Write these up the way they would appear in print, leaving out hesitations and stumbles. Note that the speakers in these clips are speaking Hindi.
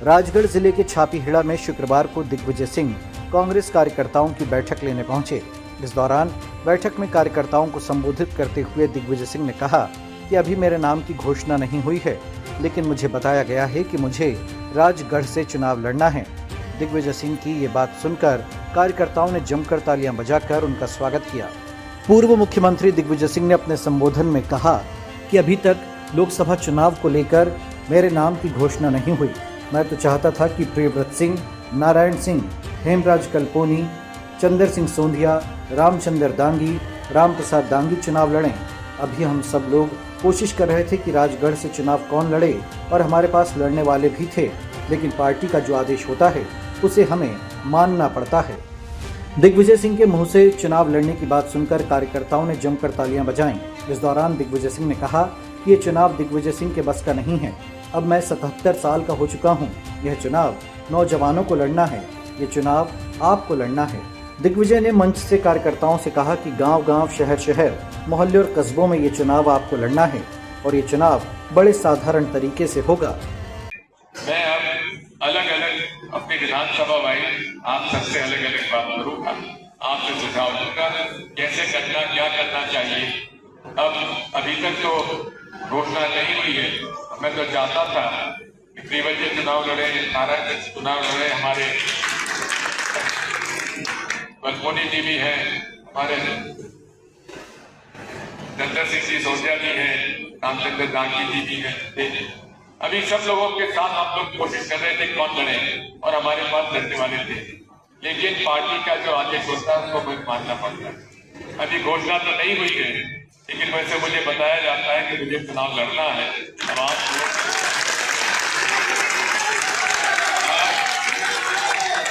राजगढ़ जिले के छापीहेड़ा में शुक्रवार को दिग्विजय सिंह कांग्रेस कार्यकर्ताओं की बैठक लेने पहुंचे। इस दौरान बैठक में कार्यकर्ताओं को संबोधित करते हुए दिग्विजय सिंह ने कहा कि अभी मेरे नाम की घोषणा नहीं हुई है, लेकिन मुझे बताया गया है कि मुझे राजगढ़ से चुनाव लड़ना है। दिग्विजय सिंह की ये बात सुनकर कार्यकर्ताओं ने जमकर तालियां बजाकर उनका स्वागत किया। पूर्व मुख्यमंत्री दिग्विजय सिंह ने अपने संबोधन में कहा कि अभी तक लोकसभा चुनाव को लेकर मेरे नाम की घोषणा नहीं हुई। मैं तो चाहता था कि प्रियव्रत सिंह, नारायण सिंह, हेमराज कल्पोनी, चंद्र सिंह सोंधिया, रामचंद्र दांगी, रामप्रसाद दांगी चुनाव लड़ें। अभी हम सब लोग कोशिश कर रहे थे कि राजगढ़ से चुनाव कौन लड़े और हमारे पास लड़ने वाले भी थे, लेकिन पार्टी का जो आदेश होता है उसे हमें मानना पड़ता है। दिग्विजय सिंह के मुंह से चुनाव लड़ने की बात सुनकर कार्यकर्ताओं ने जमकर तालियां बजाईं। इस दौरान दिग्विजय सिंह ने कहा कि ये चुनाव दिग्विजय सिंह के बस का नहीं है। अब मैं 77 साल का हो चुका हूँ। यह चुनाव नौजवानों को लड़ना है, ये चुनाव आपको लड़ना है। दिग्विजय ने मंच से कार्यकर्ताओं से कहा कि गांव-गांव, शहर-शहर, मोहल्ले और कस्बों में ये चुनाव आपको लड़ना है और ये चुनाव बड़े साधारण तरीके से होगा। मैं अब अलग-अलग अपनी विधानसभा वाइज आप सबसे अलग-अलग बात करूंगा, आपसे सुझाव दूंगा कैसे करना, क्या करना चाहिए। अब अभी तक तो घोषणा नहीं हुई है। मैं तो चाहता था कि प्रियव्रत चुनाव लड़े, नारायण चुनाव लड़े, हमारे कल्पोनी जी भी हैं, हमारे चंद्र सिंह सोंधिया जी हैं, रामचंद्र दांगी जी भी हैं। अभी सब लोगों के साथ हम लोग कोशिश कर रहे थे कौन लड़े और हमारे पास लड़ने वाले थे, लेकिन पार्टी का जो आदेश होता है उसको मानना पड़ता है। अभी घोषणा तो नहीं हुई है, लेकिन वैसे मुझे बताया जाता है कि मुझे चुनाव लड़ना है।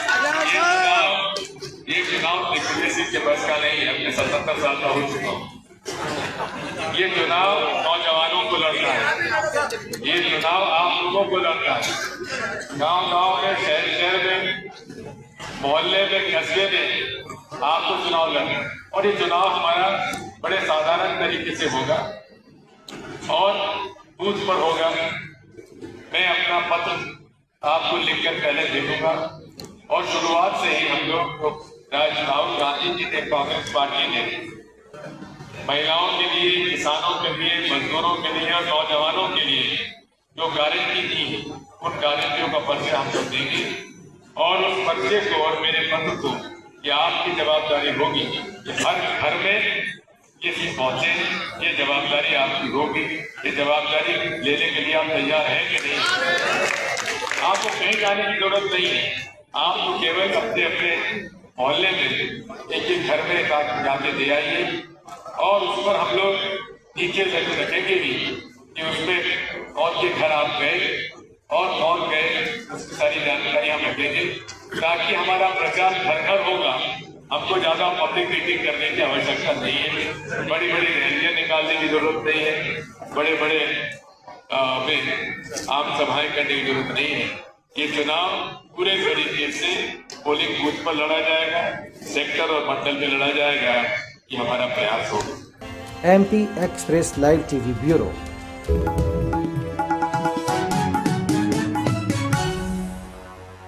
अब ये चुनाव दिग्विजय सिंह के बस का नहीं है। मैं 77 साल का हो चुका हूँ। ये चुनाव नौजवानों को लड़ना है, ये चुनाव आप लोगों को लड़ना है। गांव-गांव में, शहर-शहर में, मोहल्ले में, कस्बे में आपको चुनाव लड़ना है और ये चुनाव हमारा बड़े साधारण तरीके से होगा और बूथ पर होगा। मैं अपना पत्र आपको लिखकर पहले दे दूंगा और शुरुआत से ही हम लोग राहुल गांधी जी ने, कांग्रेस पार्टी ने महिलाओं के लिए, किसानों के लिए, मजदूरों के लिए और नौजवानों के लिए जो गारंटी दी है, उन गारंटियों का पर्चे हम लोग देंगे और उस पर्चे को और मेरे पत्र को ये आपकी जवाबदारी होगी कि हर घर में ये पहुंचे। ये जवाबदारी आपकी होगी। ये जवाबदारी लेने के लिए आप तैयार हैं कि नहीं? आपको कहीं जाने की जरूरत नहीं है। आपको केवल अपने अपने मोहल्ले में एक घर में जाके दे आइए और उस पर हम लोग नीचे रखेंगे भी कि उसमें कौन के घर आप गए और कौन गए, उसकी सारी जानकारी हम रखेंगे ताकि हमारा प्रचार घर घर होगा। हमको ज्यादा पब्लिक मीटिंग करने की आवश्यकता नहीं है, बड़ी बड़ी रैलियां निकालने की जरूरत नहीं है, बड़े बड़े आम सभाएं करने की जरूरत नहीं है। ये चुनाव पूरे तरीके से पोलिंग बूथ पर लड़ा जाएगा, सेक्टर और मंडल में लड़ा जाएगा। ये हमारा प्रयास होगा। MP express live TV bureau.